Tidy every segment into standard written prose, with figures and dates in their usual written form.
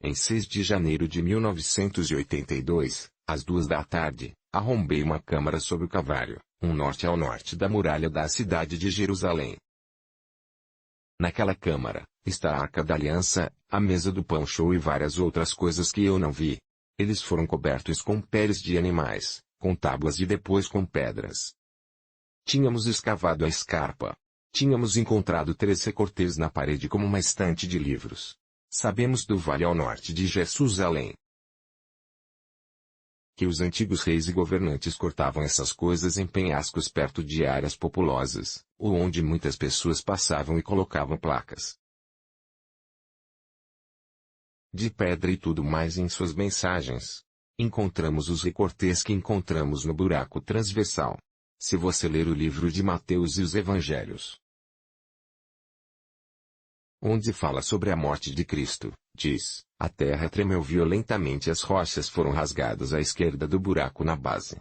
Em 6 de janeiro de 1982, às 2 da tarde, arrombei uma câmara sob o Calvário, norte ao norte da muralha da cidade de Jerusalém. Naquela câmara, está a Arca da Aliança, a mesa do pão show e várias outras coisas que eu não vi. Eles foram cobertos com peles de animais, com tábuas e depois com pedras. Tínhamos escavado a escarpa. Tínhamos encontrado 3 recortes na parede como uma estante de livros. Sabemos do vale ao norte de Jerusalém que os antigos reis e governantes cortavam essas coisas em penhascos perto de áreas populosas, ou onde muitas pessoas passavam e colocavam placas de pedra e tudo mais em suas mensagens. Encontramos os recortes que encontramos no buraco transversal. Se você ler o livro de Mateus e os Evangelhos, onde fala sobre a morte de Cristo, diz: a terra tremeu violentamente e as rochas foram rasgadas à esquerda do buraco na base.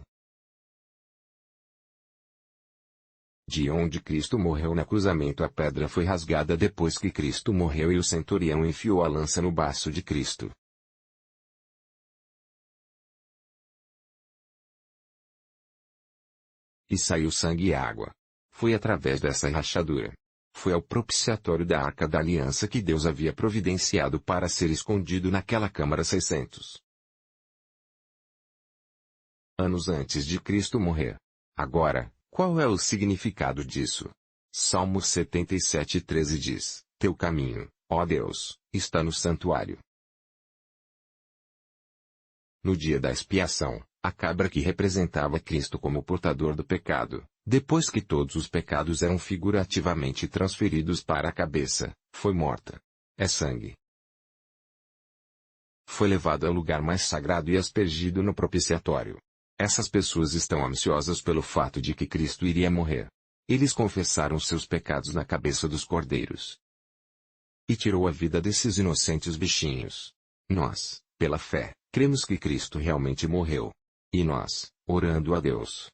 De onde Cristo morreu na cruzamento, a pedra foi rasgada depois que Cristo morreu e o centurião enfiou a lança no baço de Cristo. E saiu sangue e água. Foi através dessa rachadura. Foi ao propiciatório da Arca da Aliança que Deus havia providenciado para ser escondido naquela câmara 600 anos antes de Cristo morrer. Agora, qual é o significado disso? Salmo 77:13 diz: teu caminho, ó Deus, está no santuário. No dia da expiação, a cabra que representava Cristo como portador do pecado, depois que todos os pecados eram figurativamente transferidos para a cabeça, foi morta. É sangue. Foi levado ao lugar mais sagrado e aspergido no propiciatório. Essas pessoas estão ansiosas pelo fato de que Cristo iria morrer. Eles confessaram seus pecados na cabeça dos cordeiros. E tirou a vida desses inocentes bichinhos. Nós, pela fé, cremos que Cristo realmente morreu. E nós, orando a Deus,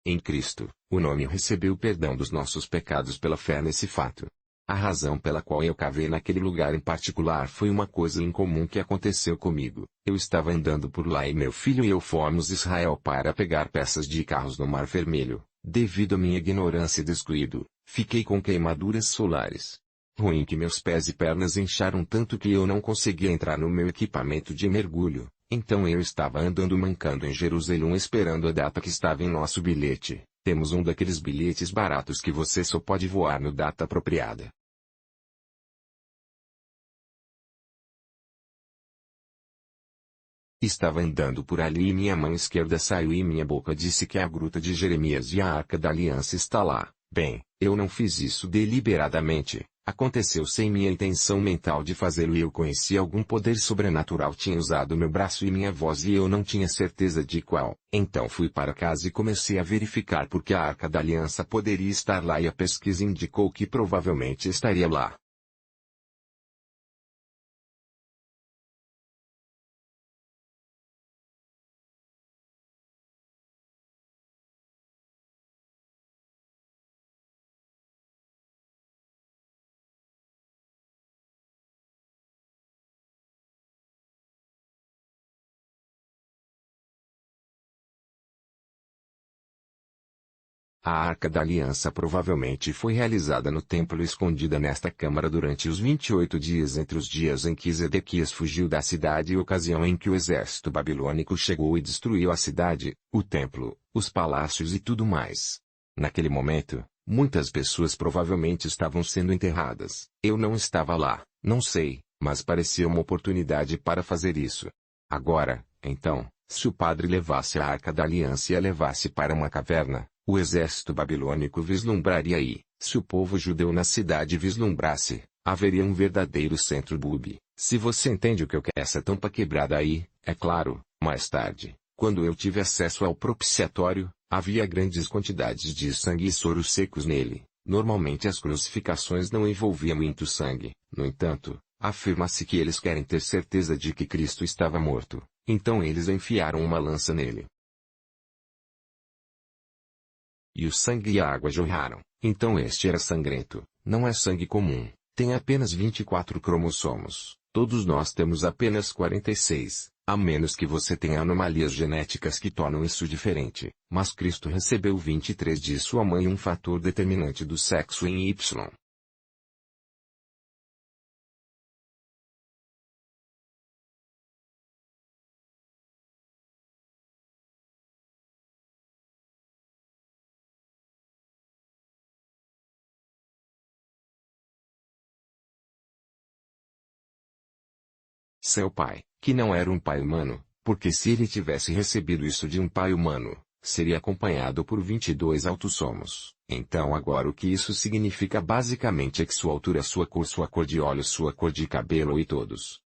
em Cristo, o nome recebeu o perdão dos nossos pecados pela fé nesse fato. A razão pela qual eu cavei naquele lugar em particular foi uma coisa incomum que aconteceu comigo. Eu estava andando por lá e meu filho e eu fomos a Israel para pegar peças de carros no Mar Vermelho. Devido à minha ignorância e descuido, fiquei com queimaduras solares. Ruim que meus pés e pernas incharam tanto que eu não conseguia entrar no meu equipamento de mergulho. Então eu estava andando mancando em Jerusalém esperando a data que estava em nosso bilhete. Temos um daqueles bilhetes baratos que você só pode voar no data apropriada. Estava andando por ali e minha mão esquerda saiu e minha boca disse que a gruta de Jeremias e a Arca da Aliança está lá. Bem, eu não fiz isso deliberadamente. Aconteceu sem minha intenção mental de fazê-lo e eu conheci algum poder sobrenatural tinha usado meu braço e minha voz e eu não tinha certeza de qual. Então fui para casa e comecei a verificar porque a Arca da Aliança poderia estar lá e a pesquisa indicou que provavelmente estaria lá. A Arca da Aliança provavelmente foi realizada no templo escondida nesta câmara durante os 28 dias entre os dias em que Zedequias fugiu da cidade e a ocasião em que o exército babilônico chegou e destruiu a cidade, o templo, os palácios e tudo mais. Naquele momento, muitas pessoas provavelmente estavam sendo enterradas. Eu não estava lá, não sei, mas parecia uma oportunidade para fazer isso. Agora, então, se o padre levasse a Arca da Aliança e a levasse para uma caverna, o exército babilônico vislumbraria aí. Se o povo judeu na cidade vislumbrasse, haveria um verdadeiro centro Bubi. Se você entende o que eu quero, essa tampa quebrada aí, é claro, mais tarde, quando eu tive acesso ao propiciatório, havia grandes quantidades de sangue e soros secos nele. Normalmente as crucificações não envolviam muito sangue. No entanto, afirma-se que eles querem ter certeza de que Cristo estava morto, então eles enfiaram uma lança nele. E o sangue e a água jorraram. Então este era sangrento, não é sangue comum. tem apenas 24 cromossomos. Todos nós temos apenas 46, a menos que você tenha anomalias genéticas que tornam isso diferente. Mas Cristo recebeu 23 de sua mãe, um fator determinante do sexo em Y. Seu pai, que não era um pai humano, porque se ele tivesse recebido isso de um pai humano, seria acompanhado por 22 autossomos. Então agora o que isso significa basicamente é que sua altura, sua cor de olhos, sua cor de cabelo e todos.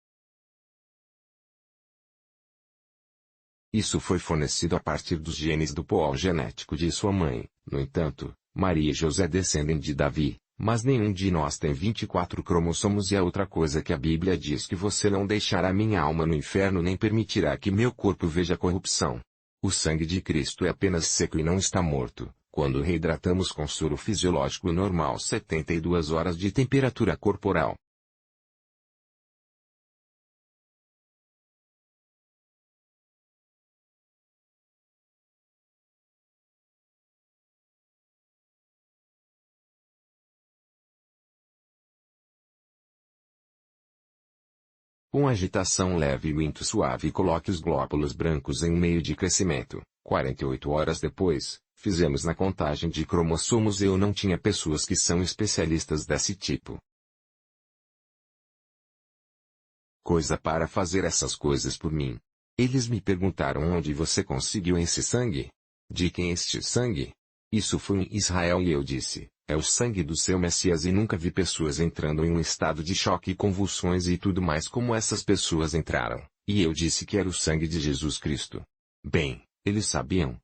Isso foi fornecido a partir dos genes do pool genético de sua mãe. No entanto, Maria e José descendem de Davi, mas nenhum de nós tem 24 cromossomos, e a outra coisa que a Bíblia diz que você não deixará minha alma no inferno nem permitirá que meu corpo veja corrupção. O sangue de Cristo é apenas seco e não está morto. Quando reidratamos com soro fisiológico normal, 72 horas de temperatura corporal. Com agitação leve e muito suave, coloque os glóbulos brancos em um meio de crescimento. 48 horas depois, fizemos na contagem de cromossomos. Eu não tinha pessoas que são especialistas desse tipo. Coisa para fazer essas coisas por mim. Eles me perguntaram onde você conseguiu esse sangue? De quem este sangue? Isso foi em Israel e eu disse, é o sangue do seu Messias, e nunca vi pessoas entrando em um estado de choque e convulsões e tudo mais como essas pessoas entraram, e eu disse que era o sangue de Jesus Cristo. Bem, eles sabiam.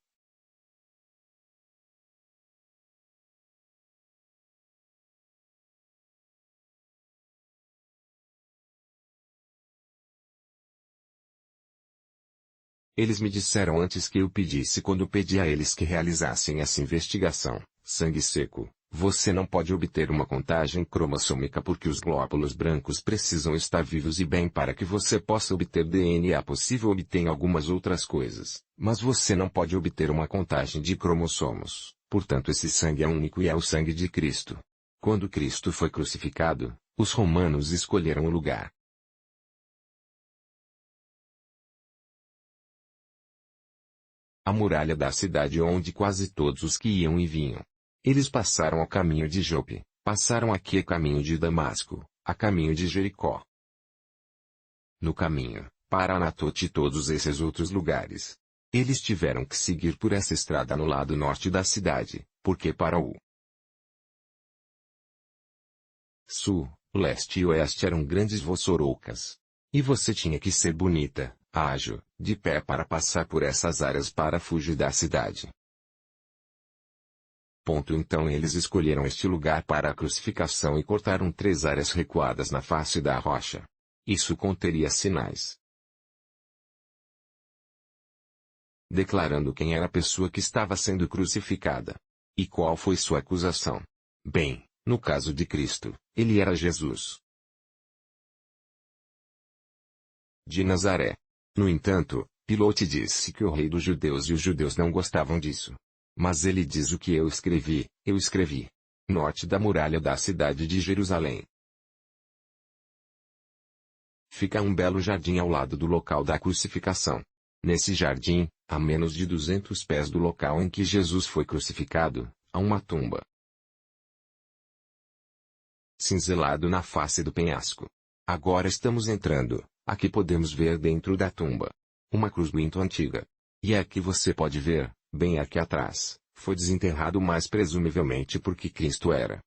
Eles me disseram antes que eu pedisse, quando pedi a eles que realizassem essa investigação, sangue seco, você não pode obter uma contagem cromossômica porque os glóbulos brancos precisam estar vivos e bem para que você possa obter DNA. Possível obter algumas outras coisas, mas você não pode obter uma contagem de cromossomos. Portanto, esse sangue é único e é o sangue de Cristo. Quando Cristo foi crucificado, os romanos escolheram o lugar. A muralha da cidade onde quase todos os que iam e vinham. Eles passaram ao caminho de Jope, passaram aqui a caminho de Damasco, a caminho de Jericó. No caminho, para Anatote e todos esses outros lugares. Eles tiveram que seguir por essa estrada no lado norte da cidade, porque para o sul, leste e oeste eram grandes voçorocas. E você tinha que ser bonita, ágil, de pé para passar por essas áreas para fugir da cidade. Então eles escolheram este lugar para a crucificação e cortaram 3 áreas recuadas na face da rocha. Isso conteria sinais, declarando quem era a pessoa que estava sendo crucificada. E qual foi sua acusação? Bem, no caso de Cristo, ele era Jesus de Nazaré. No entanto, Pilote disse que o rei dos judeus, e os judeus não gostavam disso. Mas ele diz o que eu escrevi. Norte da muralha da cidade de Jerusalém. Fica um belo jardim ao lado do local da crucificação. Nesse jardim, a menos de 200 pés do local em que Jesus foi crucificado, há uma tumba. Cinzelado na face do penhasco. Agora estamos entrando. Aqui podemos ver dentro da tumba uma cruz muito antiga. E aqui você pode ver, bem aqui atrás, foi desenterrado, mas presumivelmente porque Cristo era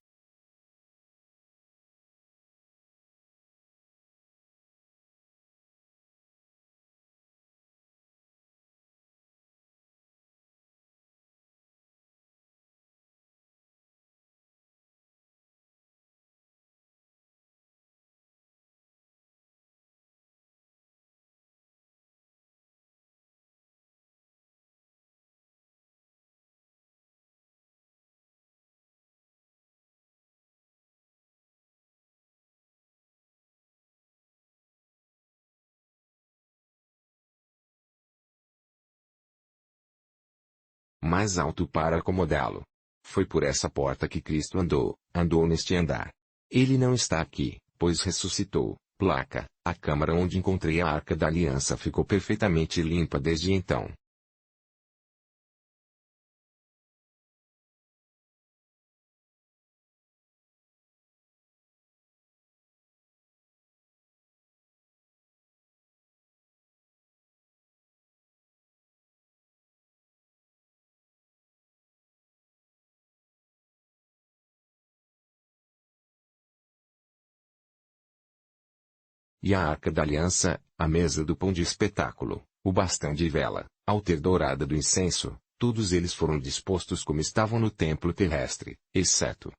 mais alto para acomodá-lo. Foi por essa porta que Cristo andou neste andar. Ele não está aqui, pois ressuscitou. Placa, a câmara onde encontrei a Arca da Aliança ficou perfeitamente limpa desde então. E a Arca da Aliança, a mesa do pão de espetáculo, o bastão de vela, a alter dourada do incenso, todos eles foram dispostos como estavam no templo terrestre, exceto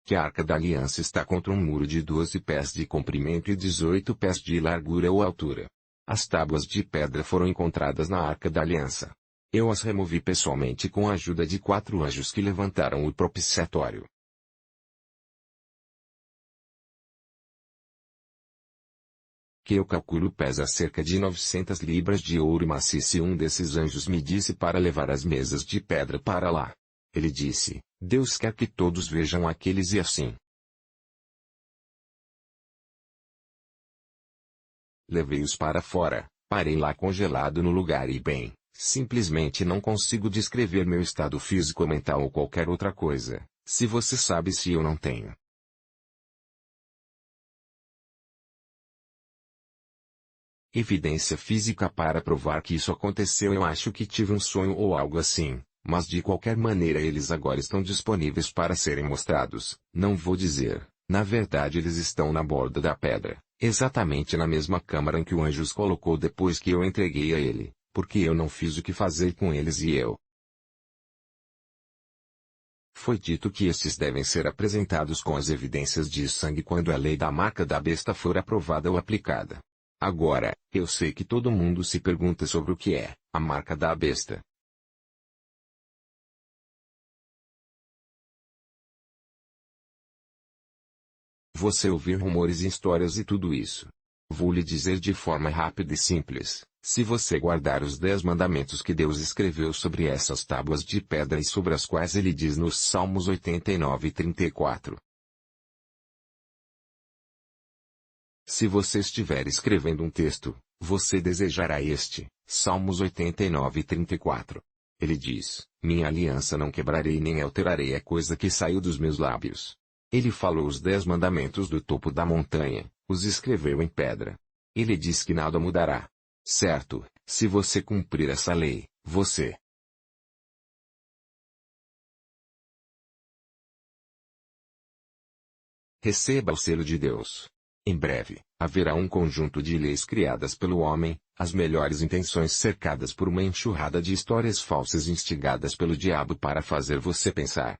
que a Arca da Aliança está contra um muro de 12 pés de comprimento e 18 pés de largura ou altura. As tábuas de pedra foram encontradas na Arca da Aliança. Eu as removi pessoalmente com a ajuda de 4 anjos que levantaram o propiciatório. Que eu calculo pesa cerca de 900 libras de ouro maciço e um desses anjos me disse para levar as mesas de pedra para lá. Ele disse, Deus quer que todos vejam aqueles e assim. Levei-os para fora, parei lá congelado no lugar e bem, simplesmente não consigo descrever meu estado físico ou mental ou qualquer outra coisa, se você sabe se eu não tenho evidência física para provar que isso aconteceu. Eu acho que tive um sonho ou algo assim, mas de qualquer maneira eles agora estão disponíveis para serem mostrados. Não vou dizer, na verdade eles estão na borda da pedra, exatamente na mesma câmara em que o anjo os colocou depois que eu entreguei a ele, porque eu não fiz o que fazer com eles e eu. Foi dito que estes devem ser apresentados com as evidências de sangue quando a lei da marca da besta for aprovada ou aplicada. Agora, eu sei que todo mundo se pergunta sobre o que é a marca da besta. Você ouviu rumores e histórias e tudo isso. Vou lhe dizer de forma rápida e simples, se você guardar os 10 mandamentos que Deus escreveu sobre essas tábuas de pedra e sobre as quais ele diz nos Salmos 89 e 34. Se você estiver escrevendo um texto, você desejará este, Salmos 89 e 34. Ele diz, minha aliança não quebrarei nem alterarei a coisa que saiu dos meus lábios. Ele falou os 10 mandamentos do topo da montanha, os escreveu em pedra. Ele diz que nada mudará. Certo, se você cumprir essa lei, você receba o selo de Deus. Em breve, haverá um conjunto de leis criadas pelo homem, as melhores intenções cercadas por uma enxurrada de histórias falsas instigadas pelo diabo para fazer você pensar.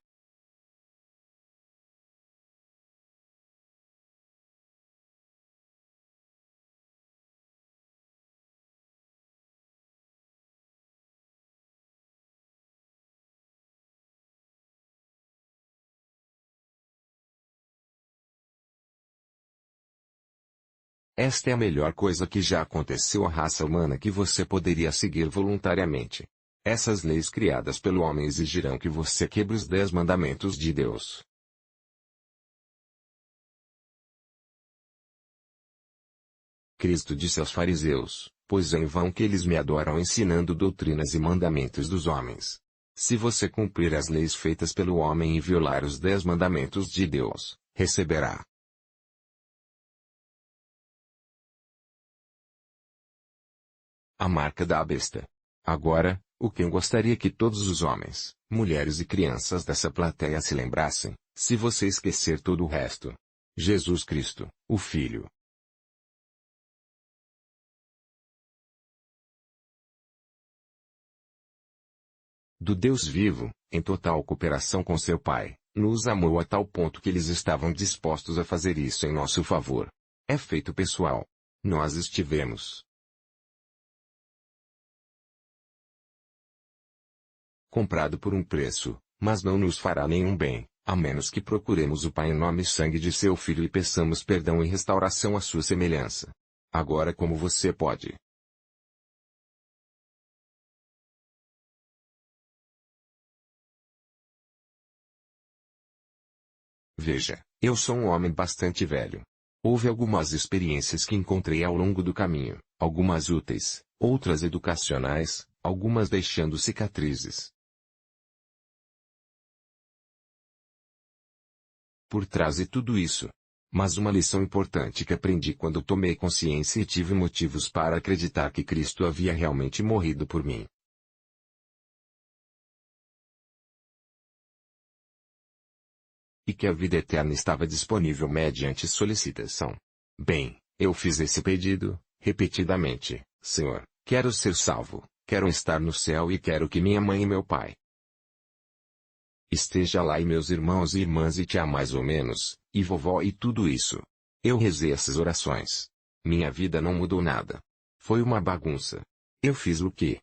Esta é a melhor coisa que já aconteceu à raça humana que você poderia seguir voluntariamente. Essas leis criadas pelo homem exigirão que você quebre os 10 mandamentos de Deus. Cristo disse aos fariseus, pois é em vão que eles me adoram ensinando doutrinas e mandamentos dos homens. Se você cumprir as leis feitas pelo homem e violar os 10 mandamentos de Deus, receberá a marca da besta. Agora, o que eu gostaria que todos os homens, mulheres e crianças dessa plateia se lembrassem, se você esquecer todo o resto. Jesus Cristo, o Filho. Do Deus vivo, em total cooperação com seu Pai, nos amou a tal ponto que eles estavam dispostos a fazer isso em nosso favor. É feito pessoal. Nós estivemos comprado por um preço, mas não nos fará nenhum bem, a menos que procuremos o Pai em nome e sangue de seu Filho e peçamos perdão e restauração à sua semelhança. Agora como você pode? Veja, eu sou um homem bastante velho. Houve algumas experiências que encontrei ao longo do caminho, algumas úteis, outras educacionais, algumas deixando cicatrizes. Por trás de tudo isso. Mas uma lição importante que aprendi quando tomei consciência e tive motivos para acreditar que Cristo havia realmente morrido por mim. E que a vida eterna estava disponível mediante solicitação. Bem, eu fiz esse pedido, repetidamente: Senhor, quero ser salvo, quero estar no céu e quero que minha mãe e meu pai esteja lá e meus irmãos e irmãs e tia mais ou menos, e vovó e tudo isso. Eu rezei essas orações. Minha vida não mudou nada. Foi uma bagunça. Eu fiz o que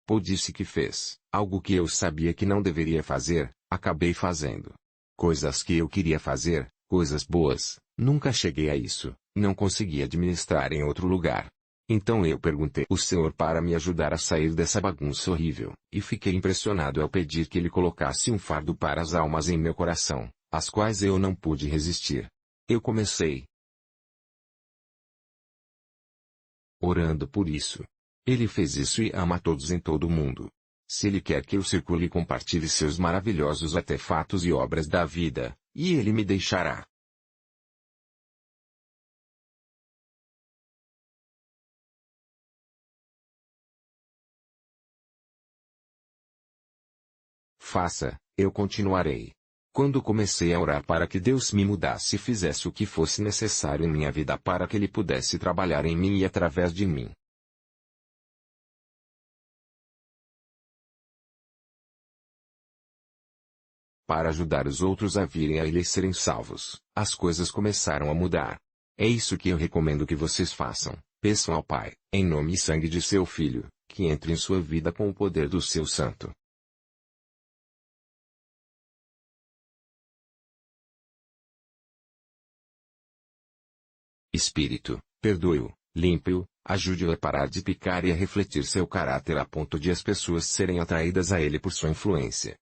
Paul disse que fez, algo que eu sabia que não deveria fazer, acabei fazendo. Coisas que eu queria fazer, coisas boas, nunca cheguei a isso, não consegui administrar em outro lugar. Então eu perguntei ao Senhor para me ajudar a sair dessa bagunça horrível, e fiquei impressionado ao pedir que Ele colocasse um fardo para as almas em meu coração, às quais eu não pude resistir. Eu comecei orando por isso. Ele fez isso e ama a todos em todo o mundo. Se Ele quer que eu circule e compartilhe seus maravilhosos artefatos e obras da vida, e Ele me deixará. Faça, eu continuarei. Quando comecei a orar para que Deus me mudasse e fizesse o que fosse necessário em minha vida para que Ele pudesse trabalhar em mim e através de mim. Para ajudar os outros a virem a Ele e serem salvos, as coisas começaram a mudar. É isso que eu recomendo que vocês façam. Peçam ao Pai, em nome e sangue de seu Filho, que entre em sua vida com o poder do seu Santo Espírito, perdoe-o, limpe-o, ajude-o a parar de picar e a refletir seu caráter a ponto de as pessoas serem atraídas a ele por sua influência.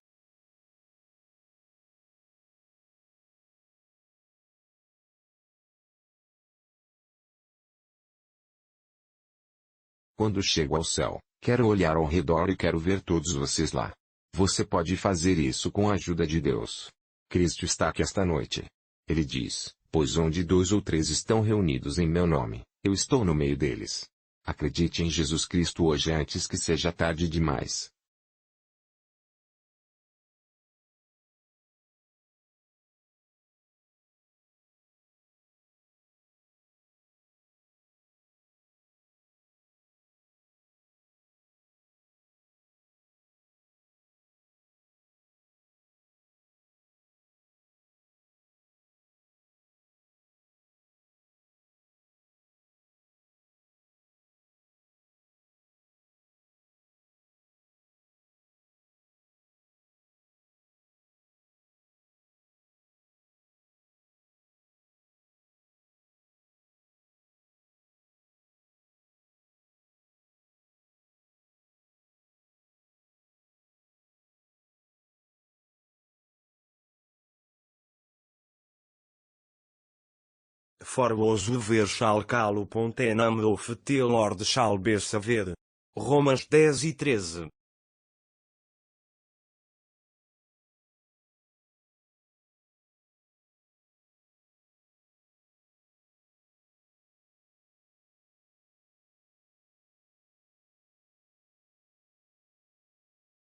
Quando chego ao céu, quero olhar ao redor e quero ver todos vocês lá. Você pode fazer isso com a ajuda de Deus. Cristo está aqui esta noite. Ele diz, pois onde 2 ou 3 estão reunidos em meu nome, eu estou no meio deles. Acredite em Jesus Cristo hoje antes que seja tarde demais. Formoso ver chalcalo pontenam ofetelor de chalbe saber. Romas 10 e 13.